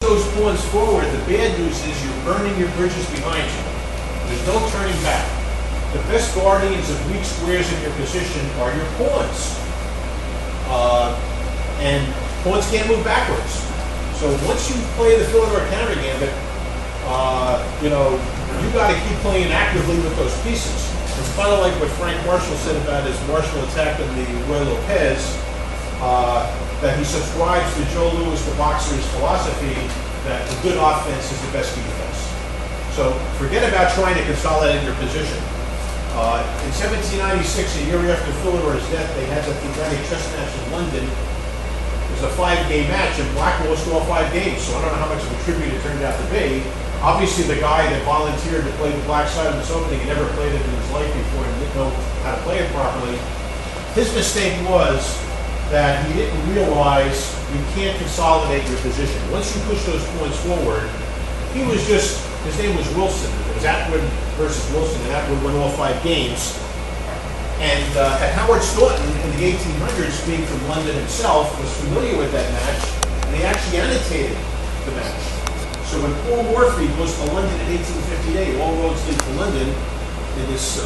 Those pawns forward, the bad news is you're burning your bridges behind you. There's no turning back. The best guardians of weak squares in your position are your pawns. And pawns can't move backwards. So once you play the Philidor counter gambit, you got to keep playing actively with those pieces. It's kind of like what Frank Marshall said about his martial attack on the Roy Lopez, that he subscribes to Joe Louis, the boxer's philosophy that the good offense is the best defense. So forget about trying to consolidate your position. In 1796, a year after Philidor's death, they had the gigantic chess match in London. It was a 5-game match, and Black lost all 5 games, so I don't know how much of a tribute it turned out to be. Obviously, the guy that volunteered to play the black side of this opening had never played it in his life before and didn't know how to play it properly. His mistake was that he didn't realize you can't consolidate your position. Once you push those pawns forward, his name was Wilson. It was Atwood versus Wilson, and Atwood won all 5 games. And Howard Staunton in the 1800s, being from London himself, was familiar with that match, and he actually annotated the match. So when Paul Morphy goes to London in 1858, all roads lead to London in this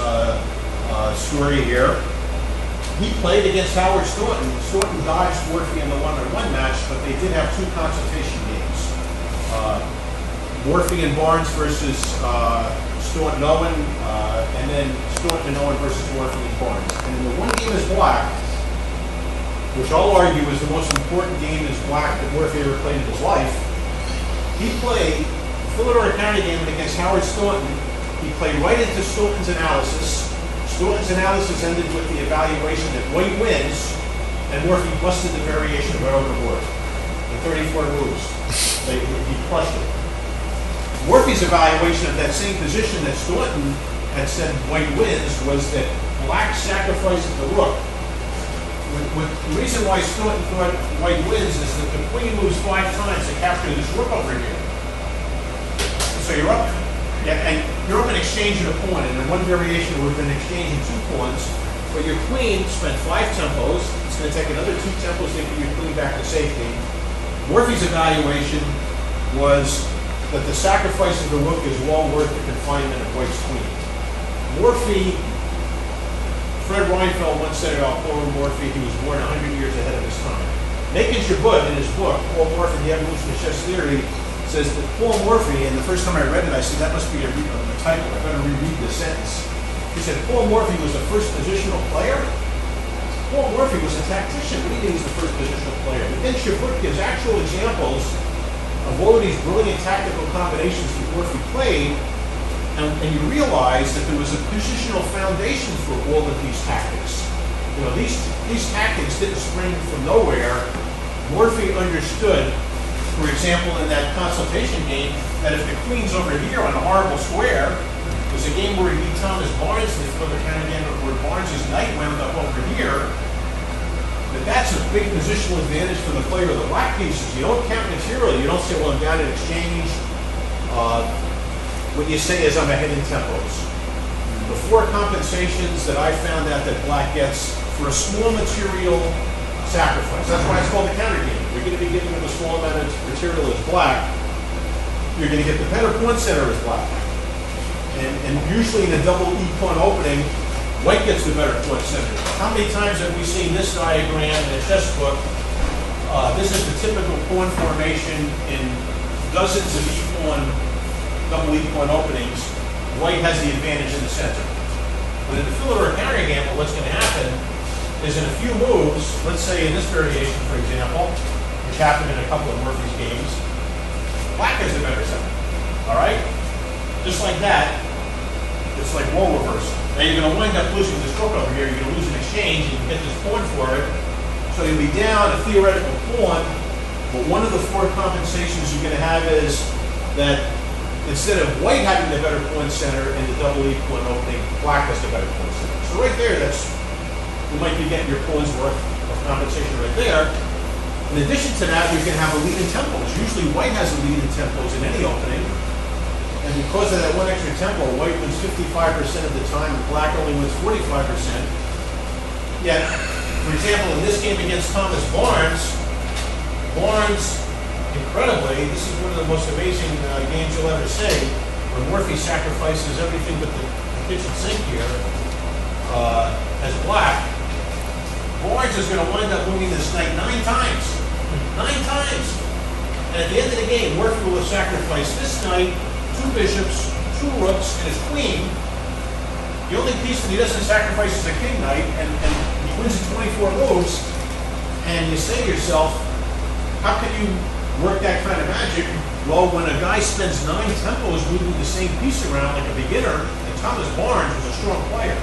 story here, he played against Howard Staunton. Staunton dodged Morphy in the one-on-one match, but they did have 2 consultation games. Morphy and Barnes versus Staunton Owen, and then Staunton and Owen versus Morphy and Barnes. And in the one game as Black, which I'll argue is the most important game as Black that Morphy ever played in his life, he played Philidor counter gambit against Howard Staunton. He played right into Staunton's analysis. Staunton's analysis ended with the evaluation that White wins, and Morphy busted the variation right over the board in 34 moves. He crushed it. Morphy's evaluation of that same position that Staunton had said White wins was that Black sacrifices the rook. The reason why Staunton thought White wins is that the queen moves 5 times to capture this rook over here. So you're up, and you're up in exchanging a pawn, and in one variation would have been exchanging 2 pawns, but your queen spent 5 tempos. It's going to take another 2 tempos to get your queen back to safety. Morphy's evaluation was that the sacrifice of the rook is well worth the confinement of White's queen. Morphy, Fred Reinfeldt once said about Paul Morphy, he was born 100 years ahead of his time. Naked Jabut, in his book, Paul Morphy, The Evolution of Chess Theory, says that Paul Morphy, and the first time I read it, I said, that must be a typo. I better reread this sentence. He said, Paul Morphy was the first positional player. Paul Morphy was a tactician. What do you mean he's the first positional player? But then Jabut gives actual examples of all of these brilliant tactical combinations that Morphy played, and you realize that there was a positional foundation for all of these tactics. These tactics didn't spring from nowhere. Morphy understood, for example, in that consultation game, that if the queen's over here on a horrible square, there's a game where he beat Thomas Barnes in the Philidor counter gambit where Barnes' knight wound up over here. That's a big positional advantage for the player of the black pieces. You don't count material. You don't say, well, I'm down in exchange. What you say is, I'm ahead in tempos. The 4 compensations that I found out that Black gets for a small material sacrifice. That's why it's called the counter game. You're going to be giving him a small amount of material as Black. You're going to get the better pawn center as Black. And usually in a double E pawn opening, White gets the better pawn center. How many times have we seen this diagram in a chess book? This is the typical pawn formation in dozens of double E pawn openings. White has the advantage in the center. But in the Philidor counter gambit, what's going to happen is in a few moves, let's say in this variation, for example, which happened in a couple of Morphy's games, Black has the better center. All right? Just like that, it's like role reversal. Now you're going to wind up losing this rook over here. You're going to lose an exchange. You can get this pawn for it. So you'll be down a theoretical pawn, but one of the 4 compensations you're going to have is that instead of White having the better pawn center in the double E pawn opening, Black has the better pawn center. So right there, you might be getting your pawn's worth of compensation right there. In addition to that, you're going to have a lead in tempos. Usually White has a lead in tempos in any opening. And because of that 1 extra tempo, White wins 55% of the time, and Black only wins 45%. Yet, for example, in this game against Thomas Barnes, Barnes incredibly, this is one of the most amazing games you'll ever see, where Morphy sacrifices everything but the kitchen sink here as black. Barnes is going to wind up winning this knight 9 times. 9 times. And at the end of the game, Morphy will have sacrificed this knight, 2 bishops, 2 rooks, and his queen. The only piece that he doesn't sacrifice is a king knight, and he wins in 24 moves. And you say to yourself, how can you work that kind of magic? Well, when a guy spends 9 tempos moving the same piece around like a beginner, and Thomas Barnes was a strong player.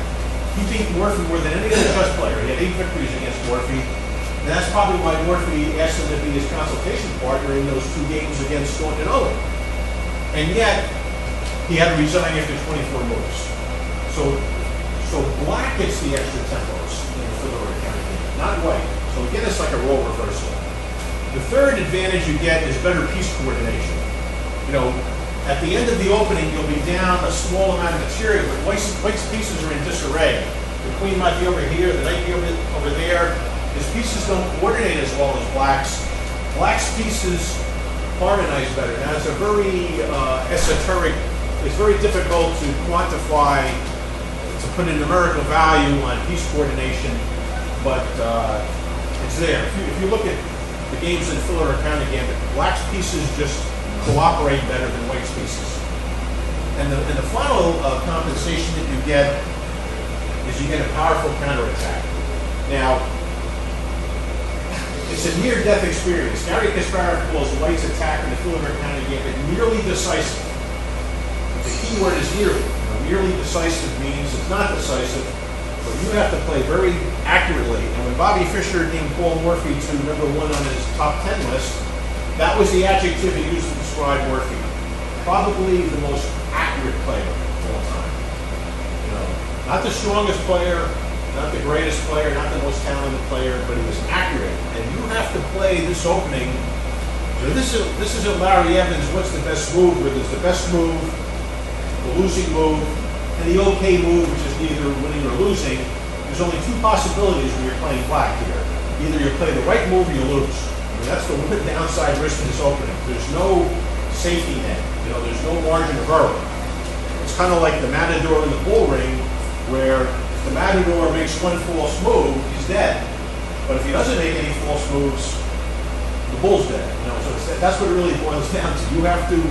He beat Morphy more than any other chess player. He had 8 victories against Morphy. And that's probably why Morphy asked him to be his consultation partner in those 2 games against Staunton and Owen. And yet, he had to resign after 24 moves. So black gets the extra tempos in the Fedora County game, not white. So again, it's like a role reversal. The third advantage you get is better piece coordination. You know, at the end of the opening, you'll be down a small amount of material, but white's pieces are in disarray. The queen might be over here, the knight be over there. His pieces don't coordinate as well as black's. Black's pieces harmonize better. Now, it's a very esoteric, it's very difficult to quantify, to put a numerical value on piece coordination, but it's there. If you look at the games in Fedora County Gambit, black's pieces just cooperate better than white's pieces. And the final compensation that you get is you get a powerful counterattack. Now, it's a near-death experience. Gary Kasparov calls white's attack in the Fedora County Gambit nearly decisive. But the key word is nearly. Nearly decisive means it's not decisive, but you have to play very accurately. And when Bobby Fischer named Paul Morphy to #1 on his top 10 list, that was the adjective he used to describe Morphy. Probably the most accurate player of all time. You know, not the strongest player, not the greatest player, not the most talented player, but he was accurate. And you have to play this opening. You know, this isn't Larry Evans, what's the best move, where there's the best move, the losing move, and the okay move, which is neither winning or losing. There's only 2 possibilities when you're playing black here. Either you play the right move or you lose. I mean, that's the one downside risk in this opening. There's no safety net. You know, there's no margin of error. It's kind of like the matador in the bull ring, where if the matador makes 1 false move, he's dead. But if he doesn't make any false moves, the bull's dead. You know, so that's what it really boils down to. You have to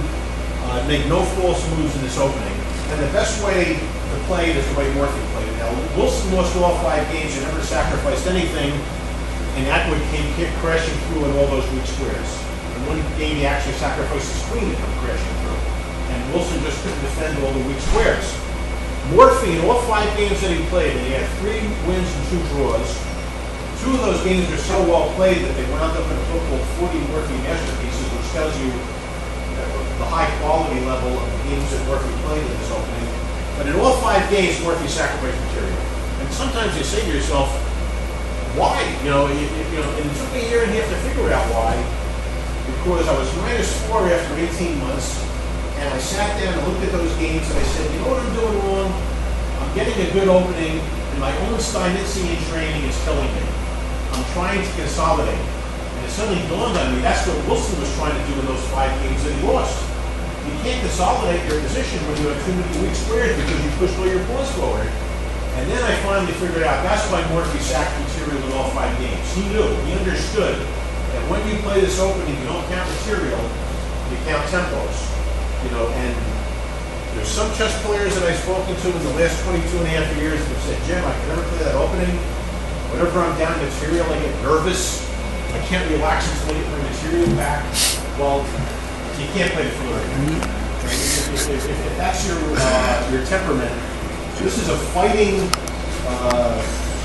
make no false moves in this opening. And the best way to play it is the way Morphy played it. Now, Wilson lost all 5 games and never sacrificed anything, and Atwood came crashing through in all those weak squares. In one game, he actually sacrificed his queen to come crashing through. And Wilson just couldn't defend all the weak squares. Morphy, in all 5 games that he played, and he had 3 wins and 2 draws, 2 of those games were so well played that they wound up in a book called 40 Morphy Masterpieces, which tells you the high quality level of the games that Morphy played in this opening. But in all 5 games, Morphy sacrificed material. And sometimes you say to yourself, why? You know, and it took me a year and a half to figure out why. Because I was -4 after 18 months, and I sat down and looked at those games and I said, you know what I'm doing wrong? I'm getting a good opening, and my own Steinitzian training is killing me. I'm trying to consolidate. And it suddenly dawned on me, that's what Wilson was trying to do in those 5 games that he lost. You can't consolidate your position when you have too many weak squares because you pushed all your pawns forward. And then I finally figured out that's why Morphy sacked material in all 5 games. He knew, he understood that when you play this opening, you don't count material, you count tempos. You know, and there's some chess players that I've spoken to in the last 22 and a half years that have said, Jim, I can never play that opening. Whenever I'm down material, I get nervous. I can't relax until I get my material back. Well, you can't play the Fedora. If that's your temperament, this is a fighting.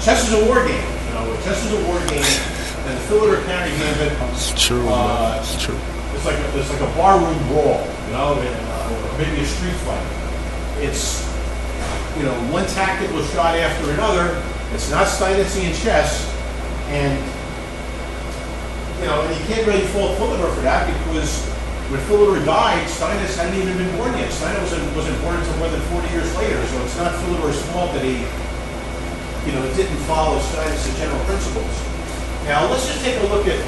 Chess is a war game. You know, chess is a war game, and the Fedora County Gambit. It's true. It's true. It's like a barroom brawl, you know, or maybe a street fight. It's, you know, one tactical shot after another. It's not Steinitzian chess, and you know, and you can't really fault Philidor for that because when Philidor died, Steinitz hadn't even been born yet. Steinitz wasn't born until more than 40 years later, so it's not Philidor's fault that he, you know, didn't follow Steinitz's general principles. Now, let's just take a look at